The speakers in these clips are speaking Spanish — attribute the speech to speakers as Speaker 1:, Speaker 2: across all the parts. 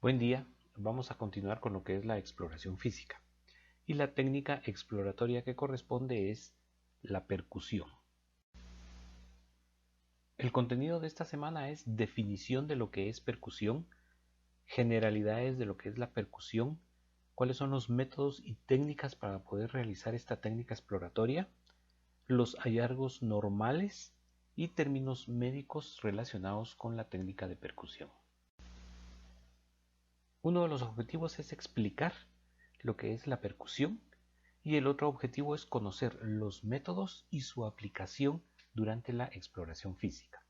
Speaker 1: Buen día, vamos a continuar con lo que es la exploración física. Y la técnica exploratoria que corresponde es la percusión. El contenido de esta semana es definición de lo que es percusión, generalidades de lo que es la percusión, cuáles son los métodos y técnicas para poder realizar esta técnica exploratoria, los hallazgos normales y términos médicos relacionados con la técnica de percusión. Uno de los objetivos es explicar lo que es la percusión y el otro objetivo es conocer los métodos y su aplicación durante la exploración física.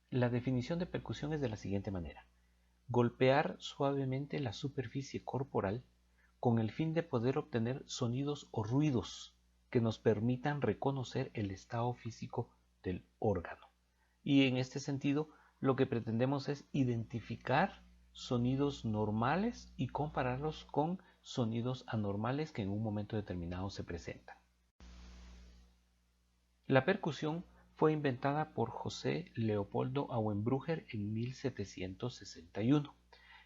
Speaker 1: La definición de percusión es de la siguiente manera: golpear suavemente la superficie corporal con el fin de poder obtener sonidos o ruidos que nos permitan reconocer el estado físico del órgano. Y en este sentido, lo que pretendemos es identificar sonidos normales y compararlos con sonidos anormales que en un momento determinado se presentan. La percusión fue inventada por José Leopoldo Auenbrugger en 1761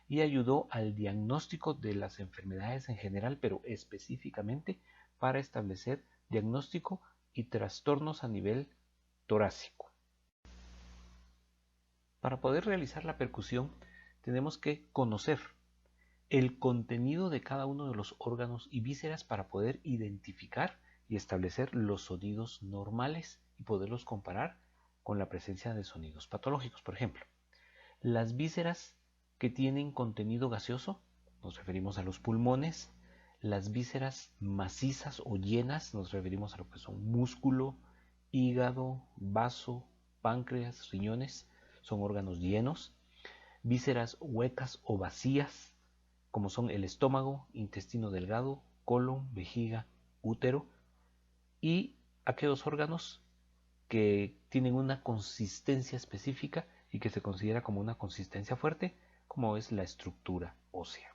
Speaker 1: y ayudó al diagnóstico de las enfermedades en general, pero específicamente para establecer diagnóstico y trastornos a nivel torácico. Para poder realizar la percusión tenemos que conocer el contenido de cada uno de los órganos y vísceras para poder identificar y establecer los sonidos normales y poderlos comparar con la presencia de sonidos patológicos. Por ejemplo, las vísceras que tienen contenido gaseoso, nos referimos a los pulmones. Las vísceras macizas o llenas, nos referimos a lo que son músculo, hígado, vaso, páncreas, riñones, son órganos llenos. Vísceras huecas o vacías, como son el estómago, intestino delgado, colon, vejiga, útero, y aquellos órganos que tienen una consistencia específica y que se considera como una consistencia fuerte, como es la estructura ósea.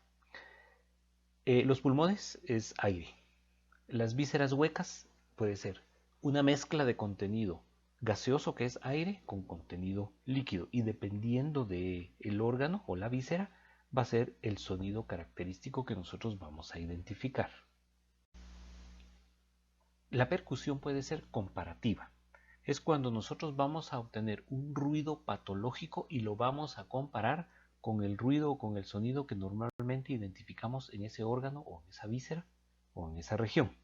Speaker 1: Los pulmones es aire. Las vísceras huecas puede ser una mezcla de contenido gaseoso, que es aire, con contenido líquido, y dependiendo del órgano o la víscera va a ser el sonido característico que nosotros vamos a identificar. La percusión puede ser comparativa. Es cuando nosotros vamos a obtener un ruido patológico y lo vamos a comparar con el ruido o con el sonido que normalmente identificamos en ese órgano o en esa víscera o en esa región.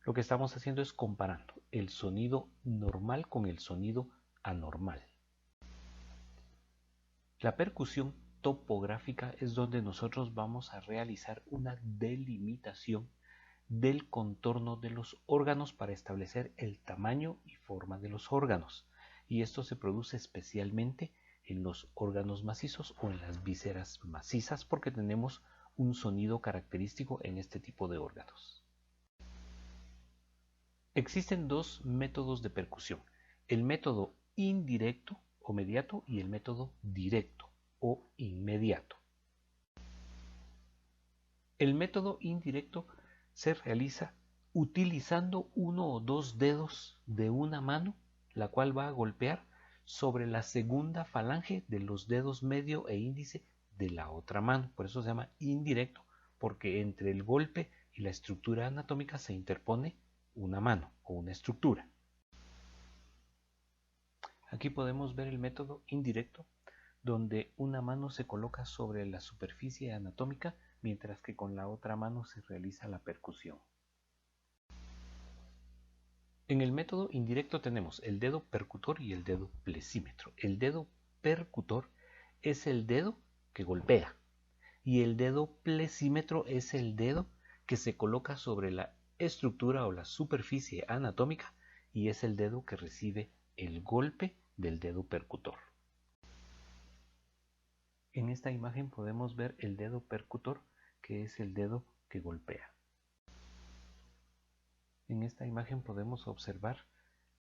Speaker 1: Lo que estamos haciendo es comparando el sonido normal con el sonido anormal. La percusión topográfica es donde nosotros vamos a realizar una delimitación del contorno de los órganos para establecer el tamaño y forma de los órganos, y esto se produce especialmente en los órganos macizos o en las vísceras macizas, porque tenemos un sonido característico en este tipo de órganos. Existen dos métodos de percusión: el método indirecto o mediato y el método directo o inmediato. El método indirecto se realiza utilizando uno o dos dedos de una mano, la cual va a golpear sobre la segunda falange de los dedos medio e índice de la otra mano. Por eso se llama indirecto, porque entre el golpe y la estructura anatómica se interpone una mano o una estructura. Aquí podemos ver el método indirecto, donde una mano se coloca sobre la superficie anatómica, mientras que con la otra mano se realiza la percusión. En el método indirecto tenemos el dedo percutor y el dedo plesímetro. El dedo percutor es el dedo que golpea y el dedo plesímetro es el dedo que se coloca sobre la estructura o la superficie anatómica y es el dedo que recibe el golpe del dedo percutor. En esta imagen podemos ver el dedo percutor, que es el dedo que golpea. En esta imagen podemos observar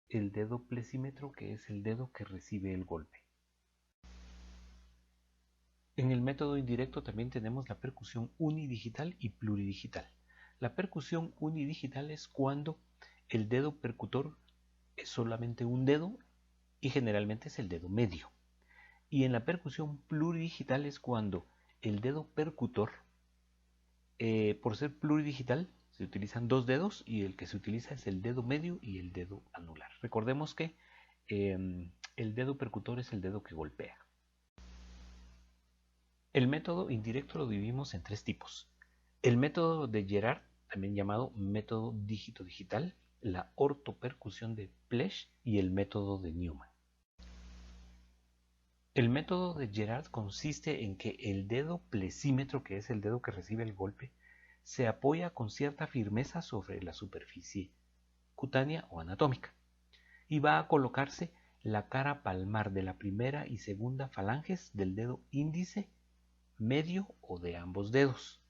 Speaker 1: el dedo plesímetro, que es el dedo que recibe el golpe. En el método indirecto también tenemos la percusión unidigital y pluridigital. La percusión unidigital es cuando el dedo percutor es solamente un dedo y generalmente es el dedo medio. Y en la percusión pluridigital es cuando el dedo percutor, por ser pluridigital, se utilizan dos dedos y el que se utiliza es el dedo medio y el dedo anular. Recordemos que el dedo percutor es el dedo que golpea. El método indirecto lo dividimos en tres tipos. El método de Gerard, también llamado método dígito digital, la ortopercusión de Plesch y el método de Newman. El método de Gerard consiste en que el dedo plesímetro, que es el dedo que recibe el golpe, se apoya con cierta firmeza sobre la superficie cutánea o anatómica y va a colocarse la cara palmar de la primera y segunda falanges del dedo índice, medio o de ambos dedos,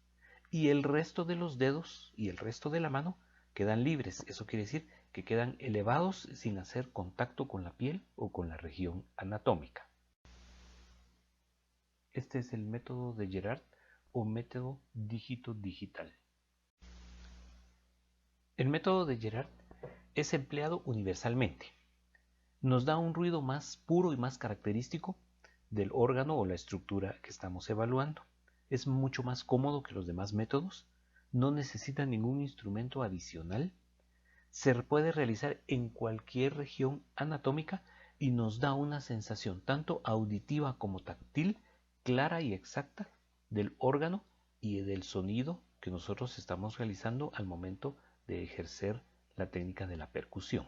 Speaker 1: y el resto de los dedos y el resto de la mano quedan libres. Eso quiere decir que quedan elevados sin hacer contacto con la piel o con la región anatómica. Este es el método de Gerard o método dígito digital. El método de Gerard es empleado universalmente. Nos da un ruido más puro y más característico del órgano o la estructura que estamos evaluando. Es mucho más cómodo que los demás métodos, no necesita ningún instrumento adicional, se puede realizar en cualquier región anatómica y nos da una sensación tanto auditiva como táctil, clara y exacta del órgano y del sonido que nosotros estamos realizando al momento de ejercer la técnica de la percusión.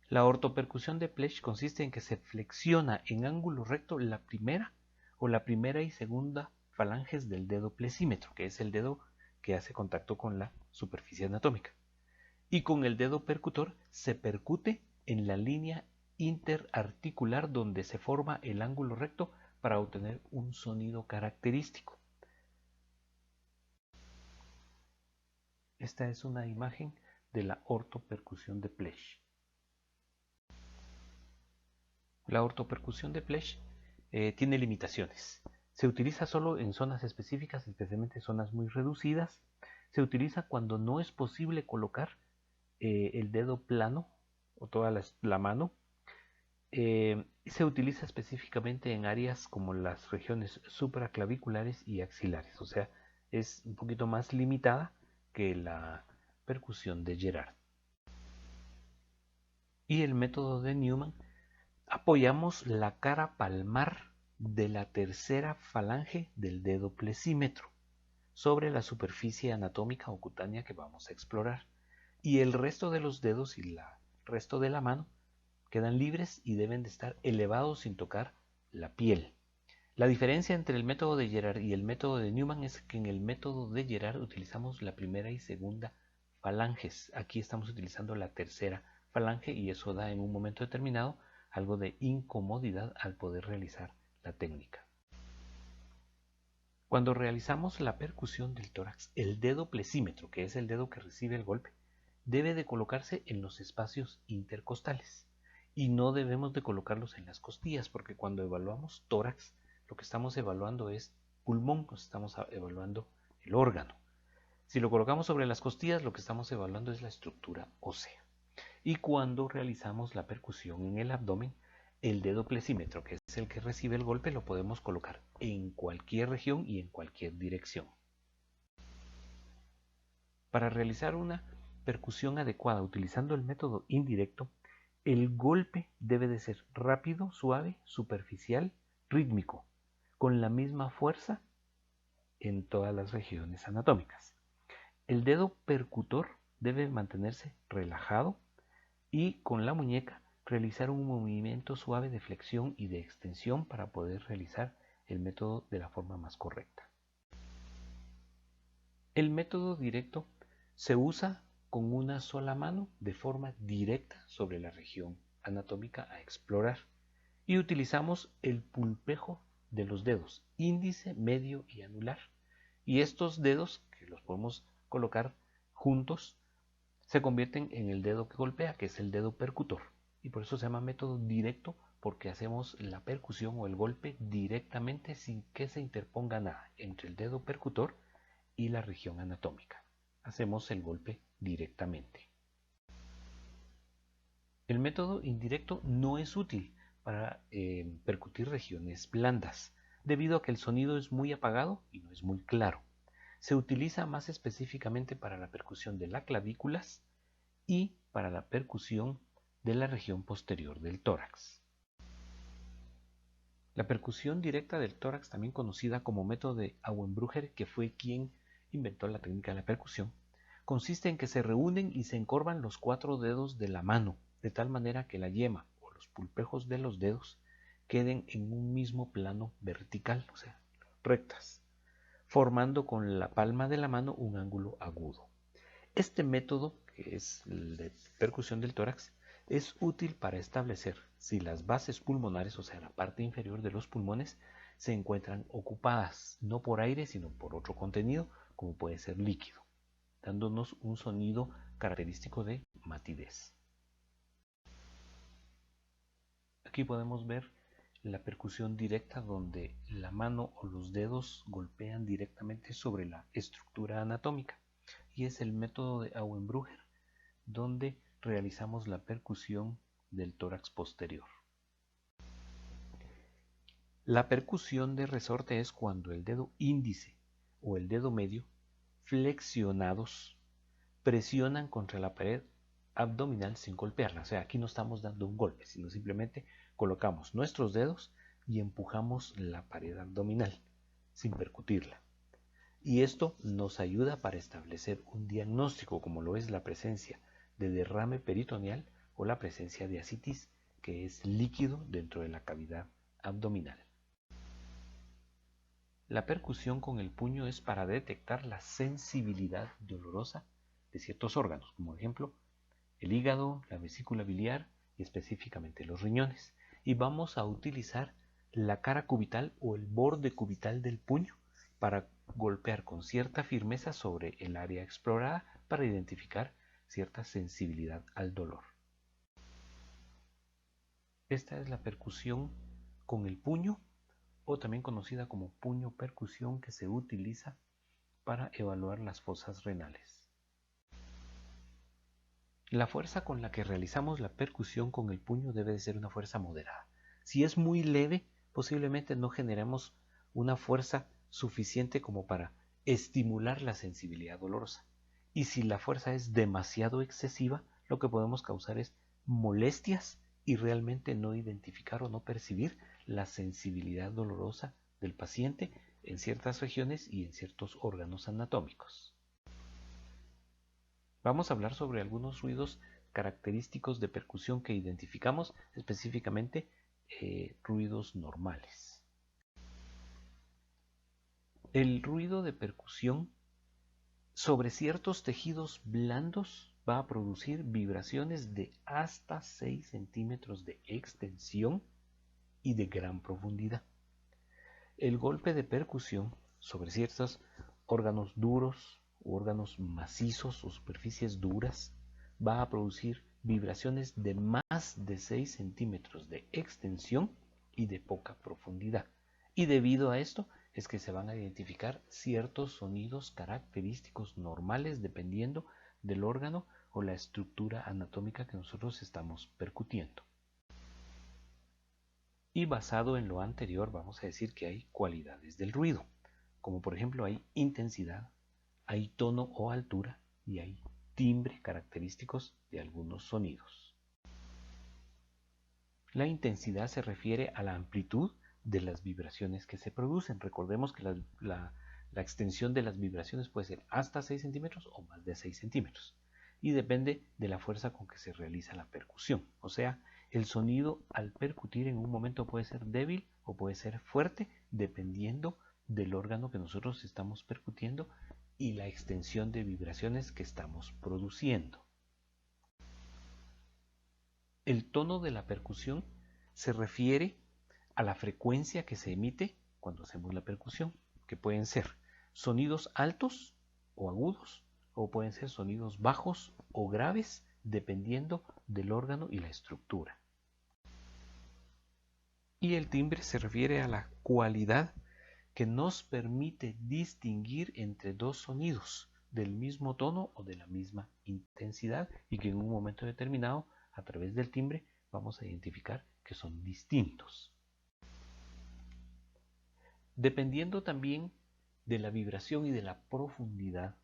Speaker 1: La ortopercusión de Plesch consiste en que se flexiona en ángulo recto la primera y segunda falanges del dedo plesímetro, que es el dedo que hace contacto con la superficie anatómica. Y con el dedo percutor se percute en la línea interarticular donde se forma el ángulo recto para obtener un sonido característico. Esta es una imagen de la ortopercusión de Plesch. La ortopercusión de Plesch tiene limitaciones. Se utiliza solo en zonas específicas, especialmente zonas muy reducidas. Se utiliza cuando no es posible colocar el dedo plano o toda la mano. Se utiliza específicamente en áreas como las regiones supraclaviculares y axilares, o sea, es un poquito más limitada que la percusión de Gerard. Y el método de Newman, apoyamos la cara palmar de la tercera falange del dedo plesímetro sobre la superficie anatómica o cutánea que vamos a explorar, y el resto de los dedos y el resto de la mano quedan libres y deben de estar elevados sin tocar la piel. La diferencia entre el método de Gerard y el método de Newman es que en el método de Gerard utilizamos la primera y segunda falanges. Aquí estamos utilizando la tercera falange y eso da en un momento determinado algo de incomodidad al poder realizar la técnica. Cuando realizamos la percusión del tórax, el dedo plesímetro, que es el dedo que recibe el golpe, debe de colocarse en los espacios intercostales y no debemos de colocarlos en las costillas, porque cuando evaluamos tórax lo que estamos evaluando es pulmón, estamos evaluando el órgano. Si lo colocamos sobre las costillas, lo que estamos evaluando es la estructura ósea. Y cuando realizamos la percusión en el abdomen, el dedo plesímetro, que es el que recibe el golpe, lo podemos colocar en cualquier región y en cualquier dirección. Para realizar una percusión adecuada utilizando el método indirecto, el golpe debe de ser rápido, suave, superficial, rítmico, con la misma fuerza en todas las regiones anatómicas. El dedo percutor debe mantenerse relajado y con la muñeca realizar un movimiento suave de flexión y de extensión para poder realizar el método de la forma más correcta. El método directo se usa con una sola mano de forma directa sobre la región anatómica a explorar y utilizamos el pulpejo de los dedos índice, medio y anular, y estos dedos que los podemos colocar juntos se convierten en el dedo que golpea, que es el dedo percutor, y por eso se llama método directo, porque hacemos la percusión o el golpe directamente sin que se interponga nada entre el dedo percutor y la región anatómica. Hacemos el golpe directamente. El método indirecto no es útil para percutir regiones blandas, debido a que el sonido es muy apagado y no es muy claro. Se utiliza más específicamente para la percusión de las clavículas y para la percusión de la región posterior del tórax. La percusión directa del tórax, también conocida como método de Auenbrugger, que fue quien inventó la técnica de la percusión, consiste en que se reúnen y se encorvan los 4 dedos de la mano, de tal manera que la yema o los pulpejos de los dedos queden en un mismo plano vertical, o sea, rectas, formando con la palma de la mano un ángulo agudo. Este método, que es el de percusión del tórax, es útil para establecer si las bases pulmonares, o sea, la parte inferior de los pulmones, se encuentran ocupadas, no por aire, sino por otro contenido, como puede ser líquido, dándonos un sonido característico de matidez. Aquí podemos ver la percusión directa, donde la mano o los dedos golpean directamente sobre la estructura anatómica, y es el método de Auenbrugger, donde realizamos la percusión del tórax posterior. La percusión de resorte es cuando el dedo índice o el dedo medio, flexionados, presionan contra la pared abdominal sin golpearla. O sea, aquí no estamos dando un golpe, sino simplemente colocamos nuestros dedos y empujamos la pared abdominal sin percutirla. Y esto nos ayuda para establecer un diagnóstico, como lo es la presencia de derrame peritoneal o la presencia de ascitis, que es líquido dentro de la cavidad abdominal. La percusión con el puño es para detectar la sensibilidad dolorosa de ciertos órganos, como por ejemplo el hígado, la vesícula biliar y específicamente los riñones. Y vamos a utilizar la cara cubital o el borde cubital del puño para golpear con cierta firmeza sobre el área explorada para identificar cierta sensibilidad al dolor. Esta es la percusión con el puño, o también conocida como puño percusión, que se utiliza para evaluar las fosas renales. La fuerza con la que realizamos la percusión con el puño debe de ser una fuerza moderada. Si es muy leve, posiblemente no generemos una fuerza suficiente como para estimular la sensibilidad dolorosa. Y si la fuerza es demasiado excesiva, lo que podemos causar es molestias y realmente no identificar o no percibir la sensibilidad dolorosa del paciente en ciertas regiones y en ciertos órganos anatómicos. Vamos a hablar sobre algunos ruidos característicos de percusión que identificamos, específicamente ruidos normales. El ruido de percusión sobre ciertos tejidos blandos va a producir vibraciones de hasta 6 centímetros de extensión y de gran profundidad. El golpe de percusión sobre ciertos órganos duros o órganos macizos o superficies duras va a producir vibraciones de más de 6 centímetros de extensión y de poca profundidad. Y debido a esto es que se van a identificar ciertos sonidos característicos normales dependiendo del órgano o la estructura anatómica que nosotros estamos percutiendo. Y basado en lo anterior, vamos a decir que hay cualidades del ruido, como por ejemplo hay intensidad, hay tono o altura y hay timbre característicos de algunos sonidos. La intensidad se refiere a la amplitud de las vibraciones que se producen. Recordemos que la extensión de las vibraciones puede ser hasta 6 centímetros o más de 6 centímetros y depende de la fuerza con que se realiza la percusión. O sea, el sonido al percutir en un momento puede ser débil o puede ser fuerte dependiendo del órgano que nosotros estamos percutiendo y la extensión de vibraciones que estamos produciendo. El tono de la percusión se refiere a la frecuencia que se emite cuando hacemos la percusión, que pueden ser sonidos altos o agudos, o pueden ser sonidos bajos o graves, dependiendo del órgano y la estructura. Y el timbre se refiere a la cualidad que nos permite distinguir entre dos sonidos del mismo tono o de la misma intensidad, y que en un momento determinado, a través del timbre, vamos a identificar que que son distintos. Dependiendo también de la vibración y de la profundidad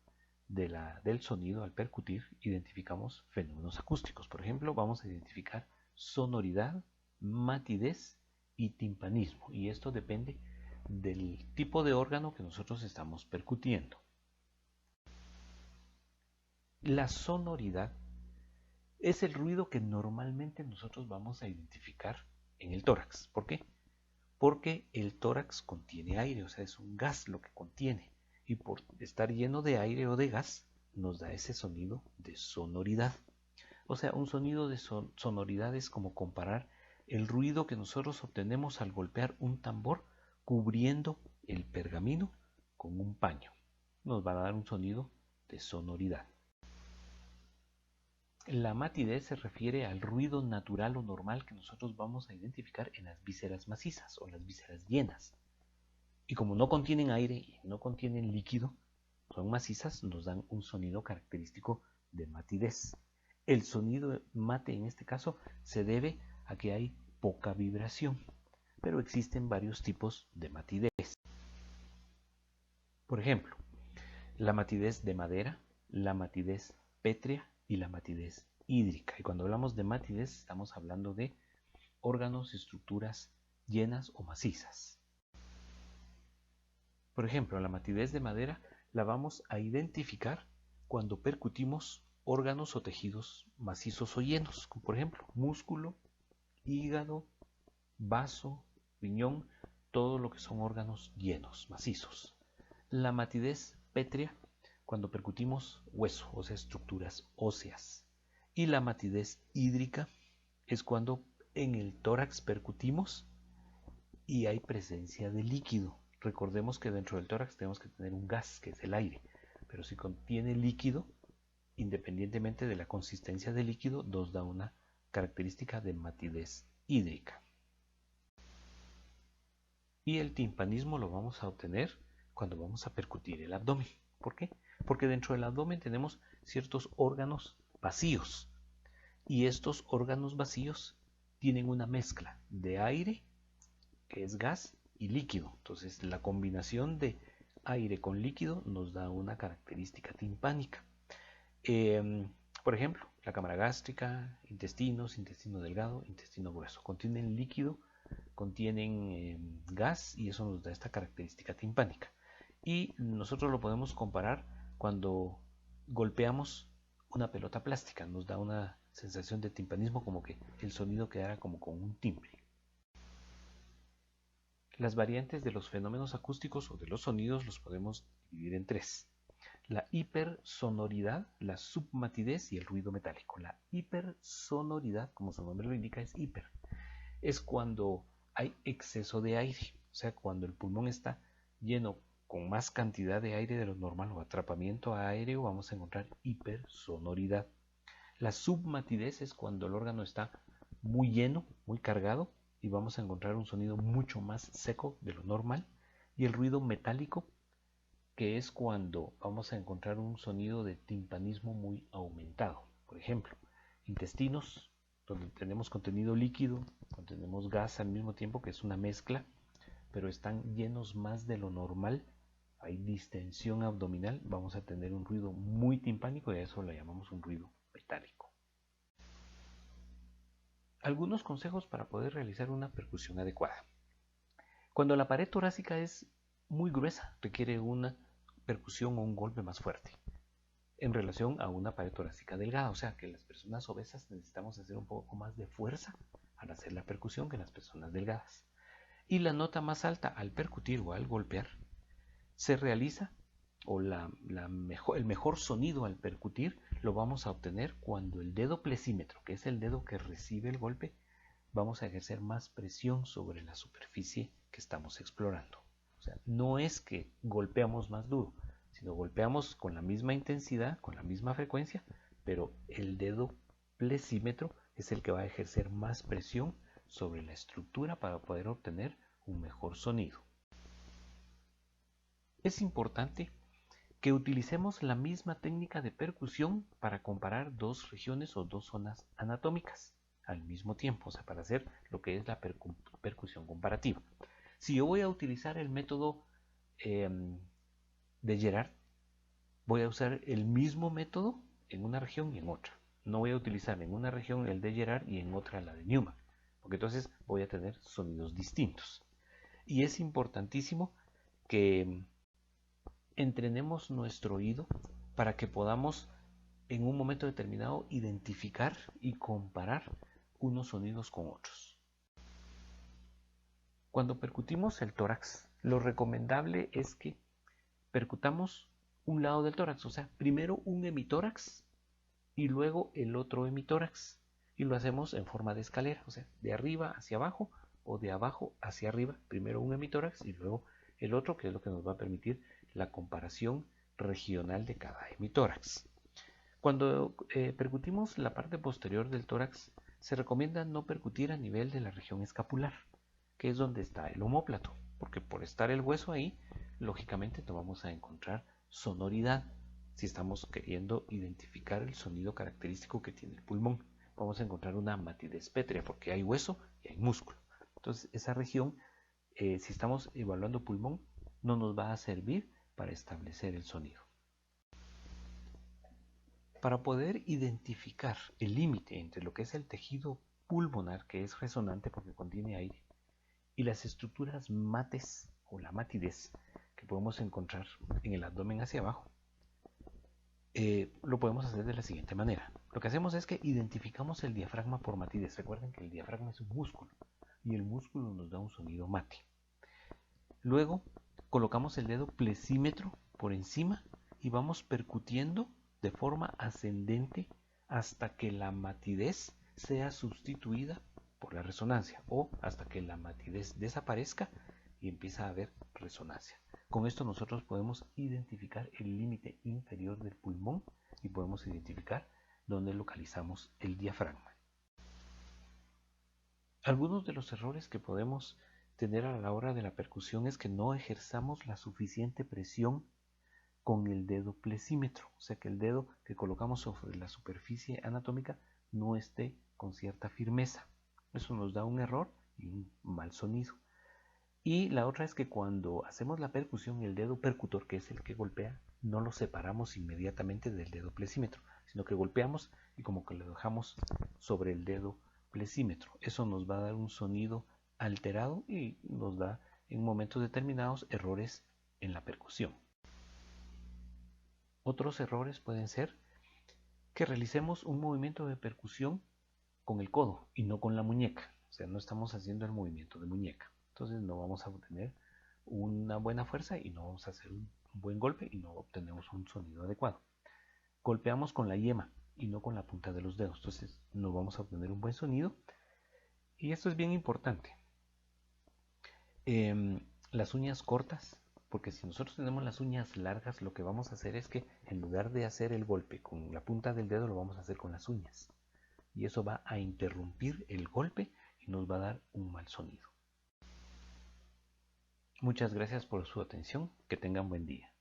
Speaker 1: del sonido al percutir, identificamos fenómenos acústicos. Por ejemplo, vamos a identificar sonoridad, matidez y timpanismo. Y esto depende del tipo de órgano que nosotros estamos percutiendo. La sonoridad es el ruido que normalmente nosotros vamos a identificar en el tórax. ¿Por qué? Porque el tórax contiene aire, o sea, es un gas lo que contiene. Y por estar lleno de aire o de gas, nos da ese sonido de sonoridad. O sea, un sonido de sonoridad es como comparar el ruido que nosotros obtenemos al golpear un tambor cubriendo el pergamino con un paño. Nos va a dar un sonido de sonoridad. La matidez se refiere al ruido natural o normal que nosotros vamos a identificar en las vísceras macizas o las vísceras llenas. Y como no contienen aire y no contienen líquido, son macizas, nos dan un sonido característico de matidez. El sonido mate en este caso se debe a que hay poca vibración, pero existen varios tipos de matidez. Por ejemplo, la matidez de madera, la matidez pétrea y la matidez hídrica. Y cuando hablamos de matidez estamos hablando de órganos y estructuras llenas o macizas. Por ejemplo, la matidez de madera la vamos a identificar cuando percutimos órganos o tejidos macizos o llenos, como por ejemplo músculo, hígado, vaso, riñón, todo lo que son órganos llenos, macizos. La matidez pétrea cuando percutimos hueso, o sea, estructuras óseas. Y la matidez hídrica es cuando en el tórax percutimos y hay presencia de líquido. Recordemos que dentro del tórax tenemos que tener un gas, que es el aire, pero si contiene líquido, independientemente de la consistencia del líquido, nos da una característica de matidez hídrica. Y el timpanismo lo vamos a obtener cuando vamos a percutir el abdomen. ¿Por qué? Porque dentro del abdomen tenemos ciertos órganos vacíos y estos órganos vacíos tienen una mezcla de aire, que es gas, y líquido. Entonces la combinación de aire con líquido nos da una característica timpánica. Por ejemplo, la cámara gástrica, intestino delgado, intestino grueso, contienen líquido, contienen gas, y eso nos da esta característica timpánica. Y nosotros lo podemos comparar cuando golpeamos una pelota plástica, nos da una sensación de timpanismo, como que el sonido quedara como con un timbre. Las variantes de los fenómenos acústicos o de los sonidos los podemos dividir en tres: la hipersonoridad, la submatidez y el ruido metálico. La hipersonoridad, como su nombre lo indica, es hiper. Es cuando hay exceso de aire, o sea, cuando el pulmón está lleno con más cantidad de aire de lo normal o atrapamiento aéreo, vamos a encontrar hipersonoridad. La submatidez es cuando el órgano está muy lleno, muy cargado, y vamos a encontrar un sonido mucho más seco de lo normal. Y el ruido metálico, que es cuando vamos a encontrar un sonido de timpanismo muy aumentado. Por ejemplo, intestinos, donde tenemos contenido líquido, tenemos gas al mismo tiempo, que es una mezcla, pero están llenos más de lo normal, hay distensión abdominal, vamos a tener un ruido muy timpánico, y a eso le llamamos un ruido metálico. Algunos consejos para poder realizar una percusión adecuada. Cuando la pared torácica es muy gruesa, requiere una percusión o un golpe más fuerte en relación a una pared torácica delgada, o sea que las personas obesas necesitamos hacer un poco más de fuerza al hacer la percusión que las personas delgadas. Y la nota más alta al percutir o al golpear se realiza, o el mejor sonido al percutir lo vamos a obtener cuando el dedo plesímetro, que es el dedo que recibe el golpe, vamos a ejercer más presión sobre la superficie que estamos explorando. O sea, no es que golpeamos más duro, sino golpeamos con la misma intensidad, con la misma frecuencia, pero el dedo plesímetro es el que va a ejercer más presión sobre la estructura para poder obtener un mejor sonido. Es importante que utilicemos la misma técnica de percusión para comparar dos regiones o dos zonas anatómicas. al mismo tiempo, o sea, para hacer lo que es la percusión comparativa. Si yo voy a utilizar el método de Gerard, voy a usar el mismo método en una región y en otra. No voy a utilizar en una región el de Gerard y en otra la de Newman, porque entonces voy a tener sonidos distintos. Y es importantísimo que entrenemos nuestro oído para que podamos en un momento determinado identificar y comparar unos sonidos con otros. Cuando percutimos el tórax, lo recomendable es que percutamos un lado del tórax, o sea, primero un hemitórax y luego el otro hemitórax. Y lo hacemos en forma de escalera, o sea, de arriba hacia abajo o de abajo hacia arriba. Primero un hemitórax y luego el otro, que es lo que nos va a permitir la comparación regional de cada hemitórax. Cuando percutimos la parte posterior del tórax, se recomienda no percutir a nivel de la región escapular, que es donde está el omóplato, porque por estar el hueso ahí, lógicamente no vamos a encontrar sonoridad si estamos queriendo identificar el sonido característico que tiene el pulmón. Vamos a encontrar una matidez pétrea porque hay hueso y hay músculo. Entonces esa región, si estamos evaluando pulmón, no nos va a servir para establecer el sonido. Para poder identificar el límite entre lo que es el tejido pulmonar, que es resonante porque contiene aire, y las estructuras mates o la matidez que podemos encontrar en el abdomen hacia abajo, lo podemos hacer de la siguiente manera. Lo que hacemos es que identificamos el diafragma por matidez. Recuerden que el diafragma es un músculo y el músculo nos da un sonido mate. Luego colocamos el dedo plexímetro por encima y vamos percutiendo de forma ascendente hasta que la matidez sea sustituida por la resonancia o hasta que la matidez desaparezca y empieza a haber resonancia. Con esto nosotros podemos identificar el límite inferior del pulmón y podemos identificar dónde localizamos el diafragma. Algunos de los errores que podemos tener a la hora de la percusión es que no ejerzamos la suficiente presión con el dedo plexímetro, o sea que el dedo que colocamos sobre la superficie anatómica no esté con cierta firmeza. Eso nos da un error y un mal sonido. Y la otra es que cuando hacemos la percusión, el dedo percutor, que es el que golpea, no lo separamos inmediatamente del dedo plexímetro, sino que golpeamos y como que lo dejamos sobre el dedo plexímetro. Eso nos va a dar un sonido alterado y nos da en momentos determinados errores en la percusión. Otros errores pueden ser que realicemos un movimiento de percusión con el codo y no con la muñeca. O sea, no estamos haciendo el movimiento de muñeca. Entonces no vamos a obtener una buena fuerza y no vamos a hacer un buen golpe y no obtenemos un sonido adecuado. Golpeamos con la yema y no con la punta de los dedos. Entonces no vamos a obtener un buen sonido. Y esto es bien importante. Las uñas cortas, porque si nosotros tenemos las uñas largas, lo que vamos a hacer es que en lugar de hacer el golpe con la punta del dedo, lo vamos a hacer con las uñas. Y eso va a interrumpir el golpe y nos va a dar un mal sonido. Muchas gracias por su atención. Que tengan buen día.